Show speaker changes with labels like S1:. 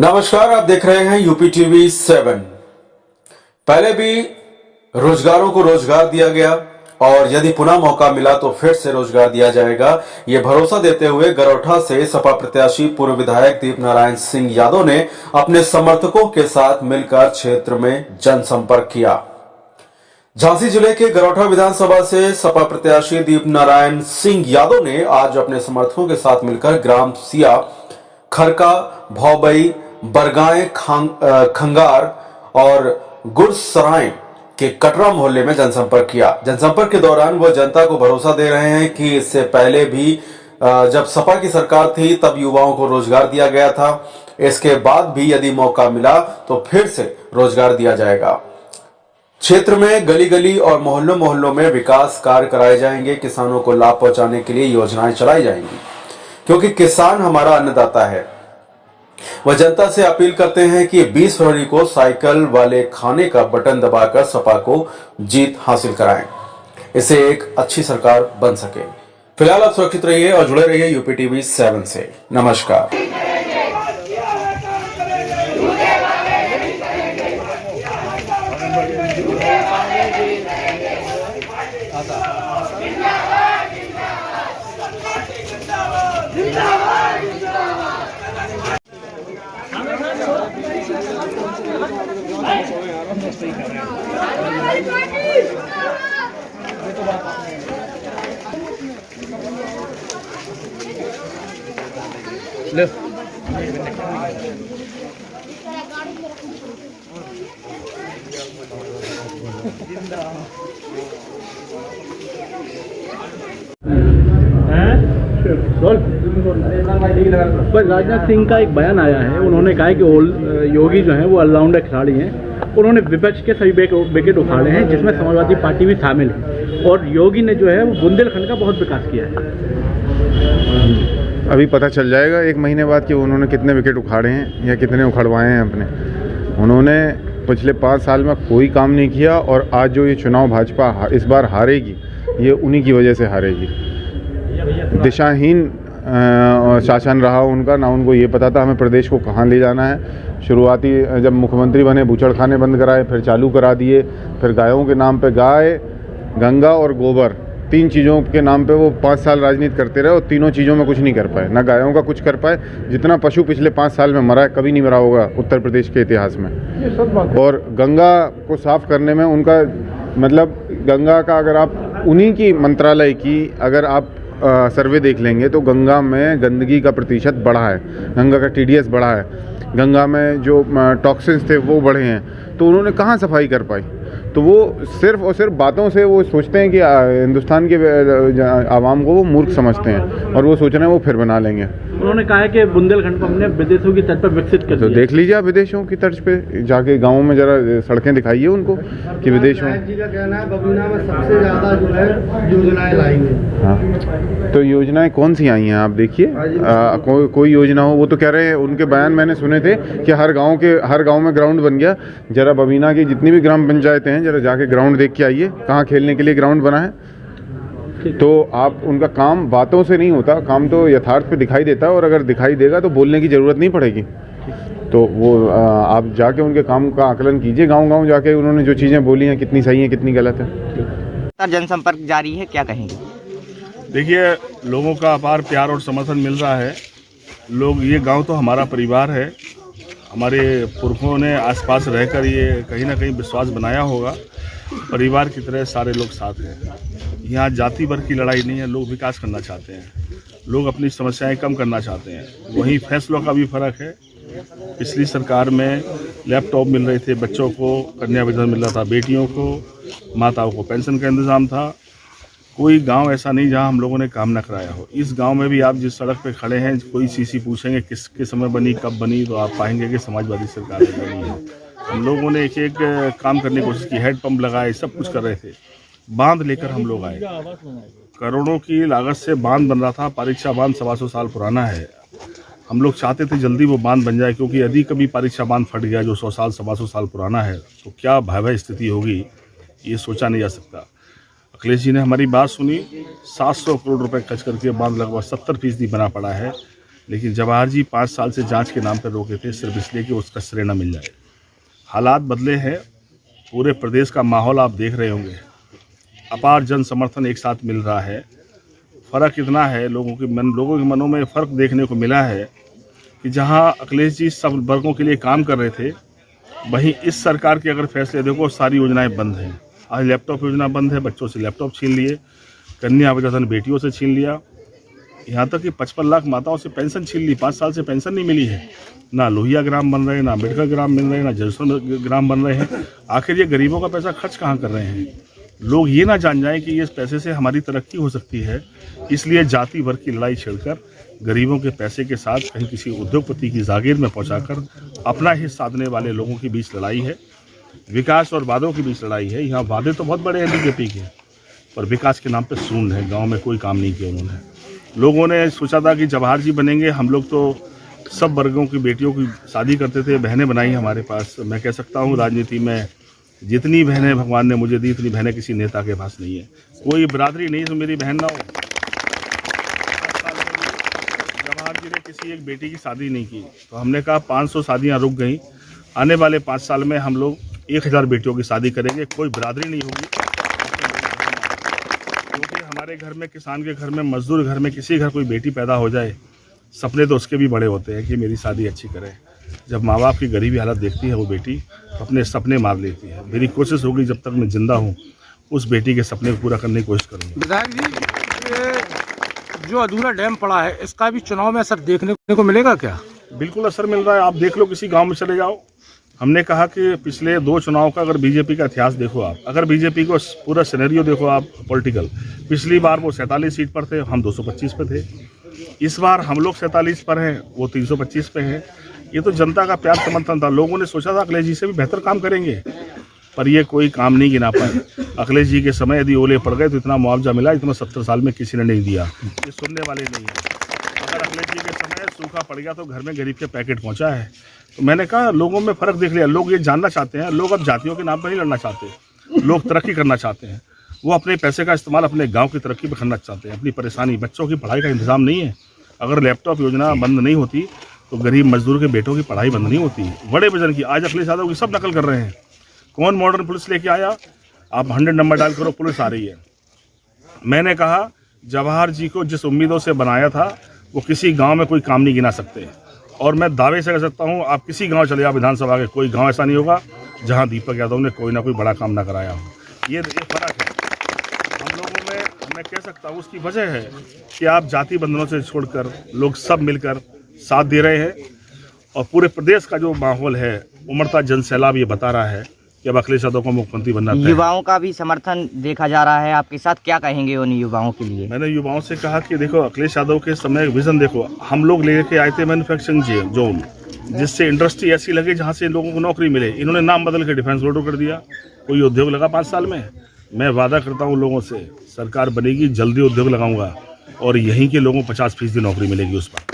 S1: नमस्कार, आप देख रहे हैं यूपी टीवी 7। पहले भी रोजगारों को रोजगार दिया गया और यदि पुनः मौका मिला तो फिर से रोजगार दिया जाएगा, ये भरोसा देते हुए गरौठा से सपा प्रत्याशी पूर्व विधायक दीप नारायण सिंह यादव ने अपने समर्थकों के साथ मिलकर क्षेत्र में जनसंपर्क किया। झांसी जिले के गरौठा विधानसभा से सपा प्रत्याशी दीप नारायण सिंह यादव ने आज अपने समर्थकों के साथ मिलकर ग्राम सिया, खरका, भौबई, बरगाएं, खंगार और गुरसराय के कटरा मोहल्ले में जनसंपर्क किया। जनसंपर्क के दौरान वो जनता को भरोसा दे रहे हैं कि इससे पहले भी जब सपा की सरकार थी तब युवाओं को रोजगार दिया गया था। इसके बाद भी यदि मौका मिला तो फिर से रोजगार दिया जाएगा। क्षेत्र में गली गली और मोहल्लों मोहल्लों में विकास कार्य कराए जाएंगे। किसानों को लाभ पहुंचाने के लिए योजनाएं चलाई जाएंगी, क्योंकि किसान हमारा अन्नदाता है। वह जनता से अपील करते हैं कि 20 फरवरी को साइकिल वाले खाने का बटन दबाकर सपा को जीत हासिल कराएं, इसे एक अच्छी सरकार बन सके। फिलहाल आप सुरक्षित रहिए और जुड़े रहिए यूपी टीवी 7 से। नमस्कार।
S2: पर राजनाथ सिंह का एक बयान आया है। उन्होंने कहा है कि योगी जो हैं वो ऑलराउंडर खिलाड़ी हैं। उन्होंने विपक्ष के सभी विकेट उखाड़े हैं, जिसमें समाजवादी पार्टी भी शामिल है, और योगी ने जो है वो बुंदेलखंड का बहुत विकास किया है।
S3: अभी पता चल जाएगा 1 महीने बाद कि उन्होंने कितने विकेट उखाड़े हैं या कितने उखड़वाए हैं अपने। उन्होंने पिछले 5 साल में कोई काम नहीं किया, और आज जो ये चुनाव भाजपा इस बार हारेगी, ये उन्हीं की वजह से हारेगी। दिशाहीन शासन रहा उनका, ना उनको ये पता था हमें प्रदेश को कहाँ ले जाना है। शुरुआती जब मुख्यमंत्री बने बूचड़खाने बंद कराए, फिर चालू करा दिए, फिर गायों के नाम पे गाय, गंगा और गोबर, 3 चीज़ों के नाम पे वो 5 साल राजनीति करते रहे और तीनों चीज़ों में कुछ नहीं कर पाए। ना गायों का कुछ कर पाए। जितना पशु पिछले 5 साल में मरा है कभी नहीं मरा होगा उत्तर प्रदेश के इतिहास में। और गंगा को साफ करने में उनका मतलब, गंगा का अगर आप उन्हीं की मंत्रालय की अगर आप सर्वे देख लेंगे तो गंगा में गंदगी का प्रतिशत बढ़ा है, गंगा का TDS बढ़ा है, गंगा में जो टॉक्सिन्स थे वो बढ़े हैं। तो उन्होंने कहाँ सफाई कर पाई? तो वो सिर्फ और सिर्फ बातों से वो सोचते हैं कि हिंदुस्तान के आवाम को वो मूर्ख समझते हैं, और वो सोच रहे हैं वो फिर बना लेंगे।
S2: उन्होंने कहा है कि बुंदेलखंड को हमने विदेशों की तर्ज पर विकसित कर दिया।
S3: तो देख लीजिए आप विदेशों की तर्ज पे जाके गाँव में जरा सड़कें दिखाइए उनको कि विदेशों
S4: जी का कहना है बबीना में सबसे ज़्यादा जो है योजनाएं लाएंगे।
S3: हाँ, तो योजनाएं कौन सी आई हैं आप देखिए। कोई योजना हो, वो तो कह रहे हैं, उनके बयान मैंने सुने थे कि हर गांव में ग्राउंड बन गया। जरा बबीना की जितनी भी ग्राम पंचायतें हैं, जरा जाके ग्राउंड देख के आइए कहाँ खेलने के लिए ग्राउंड बना है। तो आप उनका काम बातों से नहीं होता, काम तो यथार्थ पे दिखाई देता है, और अगर दिखाई देगा तो बोलने की ज़रूरत नहीं पड़ेगी। तो वो आप जाके उनके काम का आकलन कीजिए, गांव-गांव जाके उन्होंने जो चीज़ें बोली हैं कितनी सही हैं कितनी गलत है।
S5: जनसंपर्क जारी है, क्या कहेंगे?
S6: देखिए, लोगों का अपार प्यार और समर्थन मिल रहा है। लोग, ये गांव तो हमारा परिवार है, हमारे पुरखों ने आसपास रहकर ये कहीं ना कहीं विश्वास बनाया होगा। परिवार की तरह सारे लोग साथ हैं। यहाँ जाति वर्ग की लड़ाई नहीं है, लोग विकास करना चाहते हैं, लोग अपनी समस्याएं कम करना चाहते हैं। वहीं फैसलों का भी फर्क है। पिछली सरकार में लैपटॉप मिल रहे थे, बच्चों को कन्या वितरण मिल रहा था, बेटियों को, माताओं को पेंशन का इंतज़ाम था। कोई गांव ऐसा नहीं जहां हम लोगों ने काम न कराया हो। इस गांव में भी आप जिस सड़क पे खड़े हैं, कोई सीसी पूछेंगे किसके समय बनी, कब बनी, तो आप पाएंगे कि समाजवादी सरकार ने बनी है। हम लोगों ने एक काम करने की कोशिश की, हेडपम्प लगाए, सब कुछ कर रहे थे। बांध लेकर हम लोग आए, करोड़ों की लागत से बांध बन रहा था। परीक्षा बांध 125 साल पुराना है। हम लोग चाहते थे जल्दी वो बांध बन जाए, क्योंकि यदि कभी परीक्षा बांध फट गया जो 100 साल 125 साल पुराना है, तो क्या भयावह स्थिति होगी, ये सोचा नहीं जा सकता। अखिलेश जी ने हमारी बात सुनी, 700 करोड़ रुपए खर्च करके बांध लगभग 70% बना पड़ा है। लेकिन जवाहर जी 5 साल से जांच के नाम पर रोके थे, सिर्फ इसलिए कि उसका श्रेय न मिल जाए। हालात बदले हैं, पूरे प्रदेश का माहौल आप देख रहे होंगे, अपार जन समर्थन एक साथ मिल रहा है। फ़र्क इतना है, लोगों के मनों में फ़र्क देखने को मिला है कि जहां अखिलेश जी सब वर्गों के लिए काम कर रहे थे, वहीं इस सरकार के अगर फैसले देखो, सारी योजनाएं बंद हैं। आज लैपटॉप योजना बंद है, बच्चों से लैपटॉप छीन लिए, कन्या विवाह बेटियों से छीन लिया, यहाँ तक कि 55 लाख माताओं से पेंशन छीन ली। 5 साल से पेंशन नहीं मिली है। ना लोहिया ग्राम बन रहे हैं, ना अम्बेडकर ग्राम बन रहे हैं, ना जयसवाल ग्राम बन रहे हैं। आखिर ये गरीबों का पैसा खर्च कहाँ कर रहे हैं? लोग ये ना जान जाएं कि इस पैसे से हमारी तरक्की हो सकती है, इसलिए जाति वर्ग की लड़ाई छेड़कर गरीबों के पैसे के साथ कहीं किसी उद्योगपति की जागीर में पहुंचाकर अपना ही साधने वाले लोगों के बीच लड़ाई है। विकास और वादों के बीच लड़ाई है। यहाँ वादे तो बहुत बड़े हैं बीजेपी के, पर विकास के नाम पे शून्य है। गांव में कोई काम नहीं किया उन्होंने। लोगों ने सोचा था कि जवाहर जी बनेंगे, हम लोग तो सब वर्गों की बेटियों की शादी करते थे, बहनें बनाई हमारे पास। मैं कह सकता हूँ राजनीति में जितनी बहनें भगवान ने मुझे दी, इतनी बहनें किसी नेता के पास नहीं है। कोई बिरादरी नहीं है मेरी बहन ना हो। जवाहर जी ने किसी एक बेटी की शादी नहीं की, तो हमने कहा 500 शादियां रुक गई, आने वाले 5 साल में हम लोग 1000 बेटियों की शादी करेंगे। कोई बिरादरी नहीं होगी, क्योंकि हमारे घर में, किसान के घर में, मजदूर घर में किसी घर कोई बेटी पैदा हो जाए, सपने तो उसके भी बड़े होते हैं कि मेरी शादी अच्छी करे। जब माँ बाप की गरीबी हालत देखती है वो बेटी, तो अपने सपने मार लेती है। मेरी कोशिश होगी जब तक मैं जिंदा हूँ उस बेटी के सपने को पूरा करने की कोशिश करूँगा।
S5: विधायक जी, ये जो अधूरा डैम पड़ा है, इसका भी चुनाव में असर देखने को मिलेगा क्या?
S6: बिल्कुल असर मिल रहा है। आप देख लो, किसी गांव में चले जाओ। हमने कहा कि पिछले 2 चुनाव का अगर बीजेपी का इतिहास देखो आप, अगर बीजेपी को पूरा सिनेरियो देखो आप पॉलिटिकल, पिछली बार वो 47 सीट पर थे, हम 225 पे थे। इस बार हम लोग 47 पर हैं, वो 325 पे हैं। ये तो जनता का प्यार समर्थन था। लोगों ने सोचा था अखिलेश जी से भी बेहतर काम करेंगे, पर ये कोई काम नहीं गिना पाए। अखिलेश जी के समय यदि ओले पड़ गए तो इतना मुआवजा मिला, इतना 70 साल में किसी ने नहीं दिया। ये सुनने वाले नहीं है। अगर अखिलेश जी के समय सूखा पड़ गया तो घर में गरीब के पैकेट पहुंचा है। तो मैंने कहा लोगों में फ़र्क देख लिया। लोग ये जानना चाहते हैं, लोग अब जातियों के नाम पर नहीं लड़ना चाहते, लोग तरक्की करना चाहते हैं। वो अपने पैसे का इस्तेमाल अपने गाँव की तरक्की पर करना चाहते हैं। अपनी परेशानी, बच्चों की पढ़ाई का इंतजाम नहीं है। अगर लैपटॉप योजना बंद नहीं होती तो गरीब मजदूर के बेटों की पढ़ाई बंद नहीं होती। बड़े वजन की आज अखिलेश यादव की सब नकल कर रहे हैं। कौन मॉडर्न पुलिस लेके आया? आप 100 नंबर डायल करो, पुलिस आ रही है। मैंने कहा जवाहर जी को जिस उम्मीदों से बनाया था, वो किसी गांव में कोई काम नहीं गिना सकते। और मैं दावे से कह सकता हूं, आप किसी गांव चले जाओ विधानसभा के, कोई गांव ऐसा नहीं होगा जहां दीपक यादव ने कोई ना कोई बड़ा काम ना कराया हो। ये फर्क है हम लोगों में। मैं कह सकता हूँ उसकी वजह है कि आप जाति बंधनों से छोड़कर लोग सब मिलकर साथ दे रहे हैं। और पूरे प्रदेश का जो माहौल है, उमड़ता जन सैलाब ये बता रहा है कि अब अखिलेश यादव को मुख्यमंत्री बनना है।
S7: युवाओं का भी समर्थन देखा जा रहा है आपके साथ, क्या कहेंगे उन युवाओं के लिए?
S6: मैंने युवाओं से कहा कि देखो अखिलेश यादव के समय विजन देखो, हम लोग लेके आए थे मैन्युफैक्चरिंग जोन, जिससे इंडस्ट्री ऐसी लगे जहाँ से लोगों को नौकरी मिले। इन्होंने नाम बदल के डिफेंस रोड कर दिया। कोई उद्योग लगा 5 साल में? मैं वादा करता हूँ लोगों से, सरकार बनेगी, जल्दी उद्योग लगाऊंगा और यहीं के लोगों को 50% नौकरी मिलेगी उस पर।